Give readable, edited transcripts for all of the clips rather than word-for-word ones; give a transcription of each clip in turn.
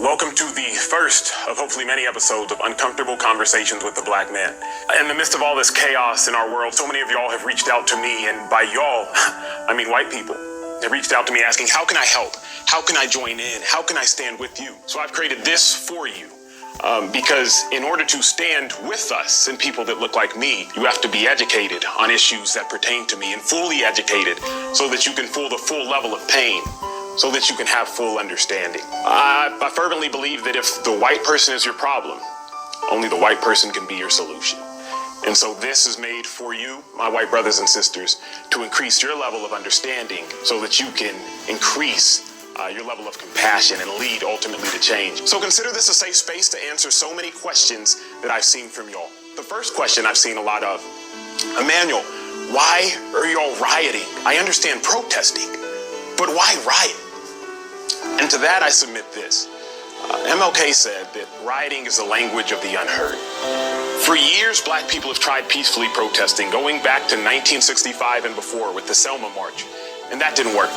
Welcome to the first of hopefully many episodes of Uncomfortable Conversations with the Black Man. In the midst of all this chaos in our world, so many of y'all have reached out to me, and by y'all, I mean white people. They reached out to me asking, how can I help? How can I join in? How can I stand with you? So I've created this for you. Because in order to stand with us and people that look like me, you have to be educated on issues that pertain to me and fully educated so that you can feel the full level of pain, so that you can have full understanding. I fervently believe that if the white person is your problem, only the white person can be your solution. And so this is made for you, my white brothers and sisters, to increase your level of understanding so that you can increase your level of compassion and lead ultimately to change. So consider this a safe space to answer so many questions that I've seen from y'all. The first question I've seen a lot of, Emmanuel, why are y'all rioting? I understand protesting, but why riot? And to that I submit this. MLK said that rioting is the language of the unheard. For years, black people have tried peacefully protesting, going back to 1965 and before with the Selma March. And that didn't work.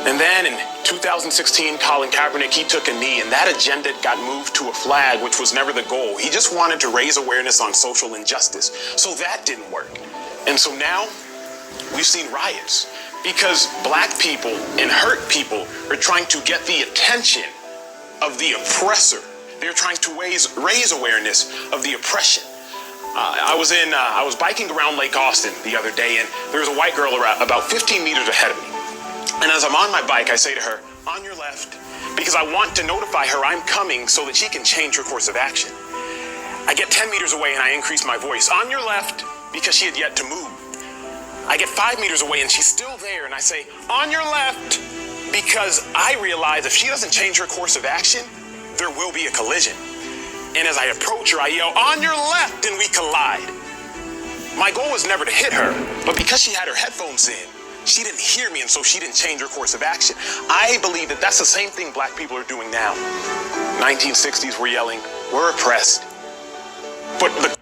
And then in 2016, Colin Kaepernick, he took a knee, and that agenda got moved to a flag, which was never the goal. He just wanted to raise awareness on social injustice. So that didn't work. And so now we've seen riots because black people and hurt people are trying to get the attention of the oppressor. They're trying to raise awareness of the oppression. I was biking around Lake Austin the other day, and there was a white girl about 15 meters ahead of me. And as I'm on my bike, I say to her, on your left, because I want to notify her I'm coming so that she can change her course of action. I get 10 meters away and I increase my voice, on your left, because she had yet to move. I get 5 meters away and she's still there, and I say, on your left, because I realize if she doesn't change her course of action, there will be a collision. And as I approach her, I yell, on your left, and we collide. My goal was never to hit her, but because she had her headphones in, she didn't hear me, and so she didn't change her course of action. I believe that that's the same thing black people are doing now. 1960s, we're yelling, we're oppressed. But the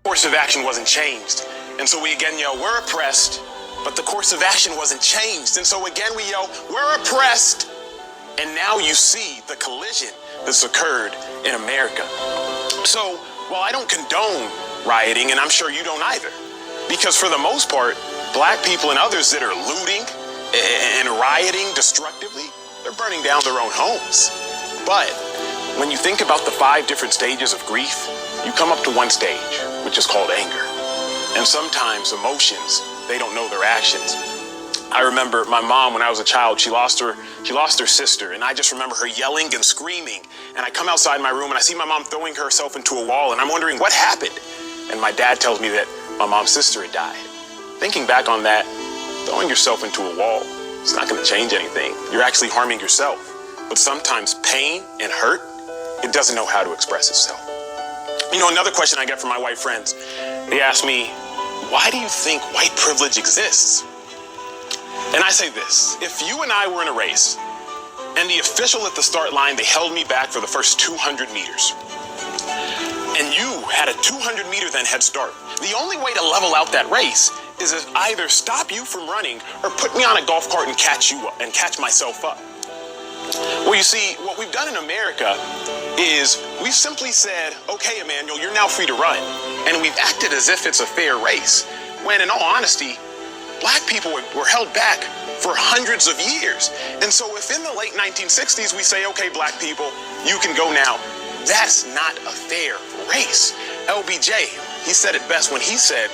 course of action wasn't changed. And so we again yell, we're oppressed, but the course of action wasn't changed. And so again we yell, we're oppressed. And now you see the collision that's occurred in America. So while I don't condone rioting, and I'm sure you don't either, because for the most part, black people and others that are looting and rioting destructively, they're burning down their own homes. But when you think about the 5 different stages of grief, you come up to one stage, which is called anger. And sometimes emotions, they don't know their actions. I remember my mom, when I was a child, she lost her sister, and I just remember her yelling and screaming. And I come outside my room and I see my mom throwing herself into a wall, and I'm wondering what happened. And my dad tells me that my mom's sister had died. Thinking back on that, throwing yourself into a wall, it's not going to change anything. You're actually harming yourself. But sometimes pain and hurt, it doesn't know how to express itself. You know, another question I get from my white friends, they ask me, why do you think white privilege exists? And I say this, if you and I were in a race, and the official at the start line, they held me back for the first 200 meters, and you had a 200-meter then head start, the only way to level out that race is to either stop you from running or put me on a golf cart and catch you up and catch myself up. Well, you see, what we've done in America is we've simply said, okay, Emmanuel, you're now free to run. And we've acted as if it's a fair race, when in all honesty, black people were held back for hundreds of years. And so if in the late 1960s we say, okay, black people, you can go now, that's not a fair race. LBJ, he said it best when he said,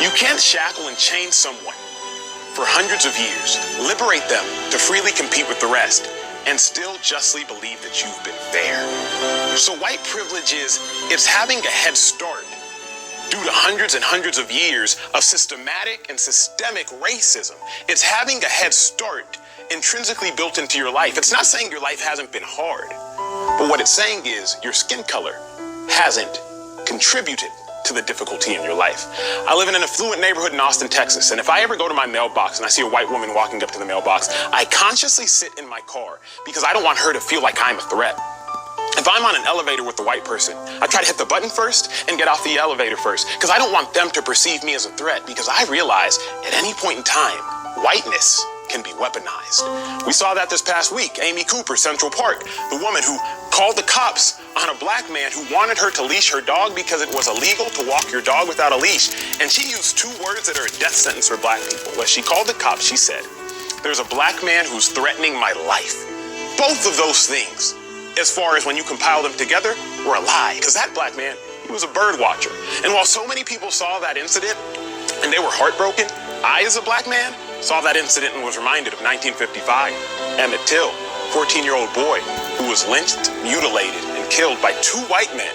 you can't shackle and chain someone for hundreds of years, liberate them to freely compete with the rest, and still justly believe that you've been fair. So white privilege it's having a head start due to hundreds and hundreds of years of systematic and systemic racism. It's having a head start intrinsically built into your life. It's not saying your life hasn't been hard, but what it's saying is your skin color hasn't contributed to the difficulty in your life. I live in an affluent neighborhood in Austin, Texas, and if I ever go to my mailbox and I see a white woman walking up to the mailbox, I consciously sit in my car because I don't want her to feel like I'm a threat. If I'm on an elevator with a white person, I try to hit the button first and get off the elevator first, because I don't want them to perceive me as a threat, because I realize at any point in time, whiteness can be weaponized. We saw that this past week. Amy Cooper, Central Park, the woman who called the cops on a black man who wanted her to leash her dog because it was illegal to walk your dog without a leash. And she used two words that are a death sentence for black people. When she called the cops, she said, "There's a black man who's threatening my life." Both of those things, as far as when you compile them together, were a lie, because that black man, he was a bird watcher. And while so many people saw that incident and they were heartbroken, I, as a black man, saw that incident and was reminded of 1955. Emmett Till, 14-year-old boy who was lynched, mutilated, and killed by two white men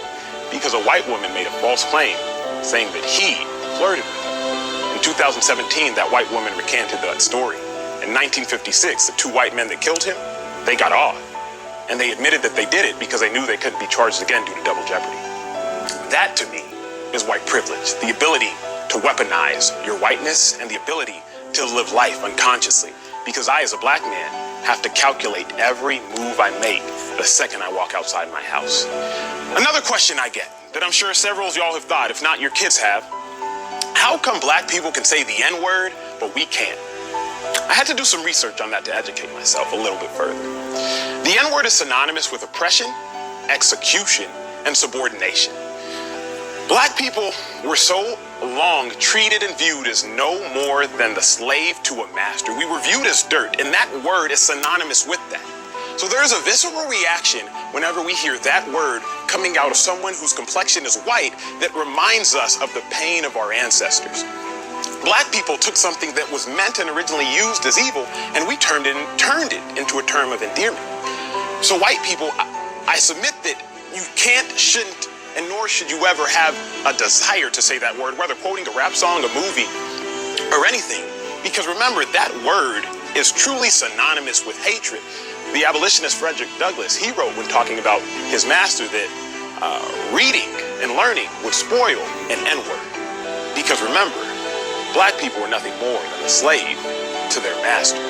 because a white woman made a false claim saying that he flirted with her. In 2017, that white woman recanted that story. In 1956, the two white men that killed him, they got off. And they admitted that they did it because they knew they couldn't be charged again due to double jeopardy. That, to me, is white privilege. The ability to weaponize your whiteness and the ability to live life unconsciously. Because I, as a black man, have to calculate every move I make the second I walk outside my house. Another question I get, that I'm sure several of y'all have thought, if not your kids have, how come black people can say the N-word, but we can't? I had to do some research on that to educate myself a little bit further. The N-word is synonymous with oppression, execution, and subordination. Black people were so long treated and viewed as no more than the slave to a master. We were viewed as dirt, and that word is synonymous with that. So there's a visceral reaction whenever we hear that word coming out of someone whose complexion is white that reminds us of the pain of our ancestors. Black people took something that was meant and originally used as evil, and we turned it into a term of endearment. So white people, I submit that you can't, shouldn't, and nor should you ever have a desire to say that word, whether quoting a rap song, a movie, or anything. Because remember, that word is truly synonymous with hatred. The abolitionist Frederick Douglass, he wrote when talking about his master that reading and learning would spoil an N-word. Because remember, black people were nothing more than a slave to their master.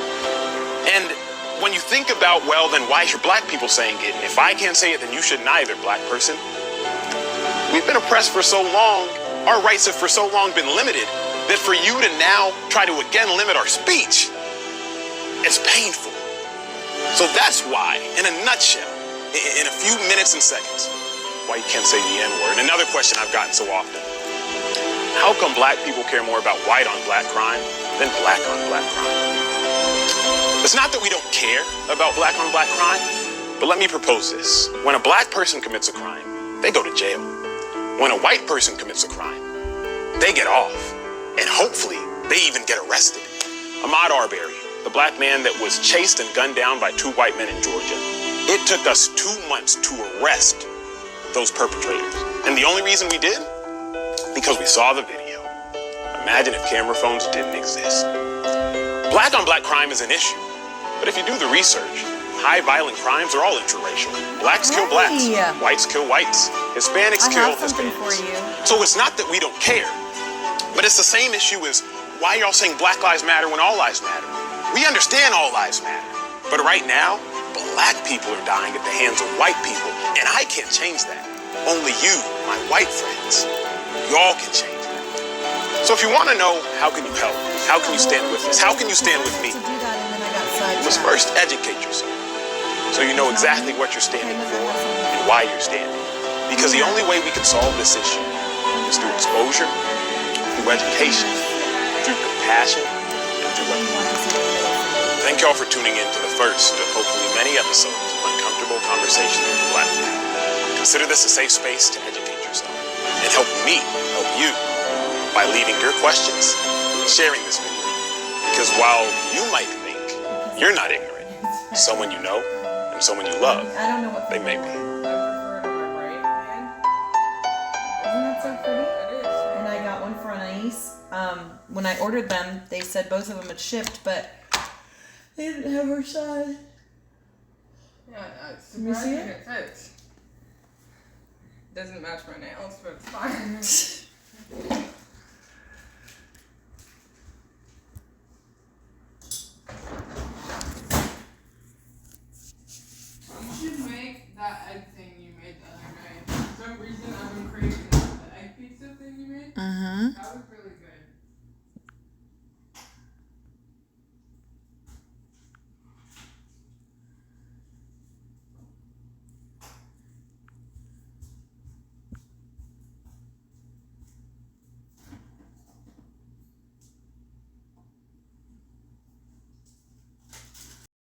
And when you think about, well, then why are black people saying it? And if I can't say it, then you shouldn't either, black person. We've been oppressed for so long, our rights have for so long been limited, that for you to now try to again limit our speech, it's painful. So that's why, in a nutshell, in a few minutes and seconds, why you can't say the N-word. And another question I've gotten so often, how come black people care more about white on black crime than black on black crime? It's not that we don't care about black on black crime, but let me propose this. When a black person commits a crime, they go to jail. When a white person commits a crime, they get off. And hopefully, they even get arrested. Ahmaud Arbery, the black man that was chased and gunned down by two white men in Georgia, it took us 2 months to arrest those perpetrators. And the only reason we did? Because we saw the video. Imagine if camera phones didn't exist. Black on black crime is an issue. But if you do the research, high violent crimes are all interracial. Blacks kill blacks, whites kill whites, Hispanics kill Hispanics. So it's not that we don't care, but it's the same issue as why y'all saying Black Lives Matter when all lives matter. We understand all lives matter, but right now, black people are dying at the hands of white people, and I can't change that. Only you, my white friends, y'all can change that. So if you want to know how can you help, how can you stand with us, how can you stand with me? You must first educate yourself so you know exactly what you're standing for and why you're standing. Because the only way we can solve this issue is through exposure, through education, through compassion, and through empathy. Thank y'all for tuning in to the first of hopefully many episodes of Uncomfortable Conversations with Black people. Consider this a safe space to educate yourself and help me help you by leaving your questions and sharing this video. Because while you might think you're not ignorant, someone you know and someone you love, they may be. Isn't that so pretty? It is. And I got one for Anais. When I ordered them, they said both of them had shipped, but they didn't have her size. Yeah, it's Let me see surprising it fits. Doesn't match my nails, but it's fine.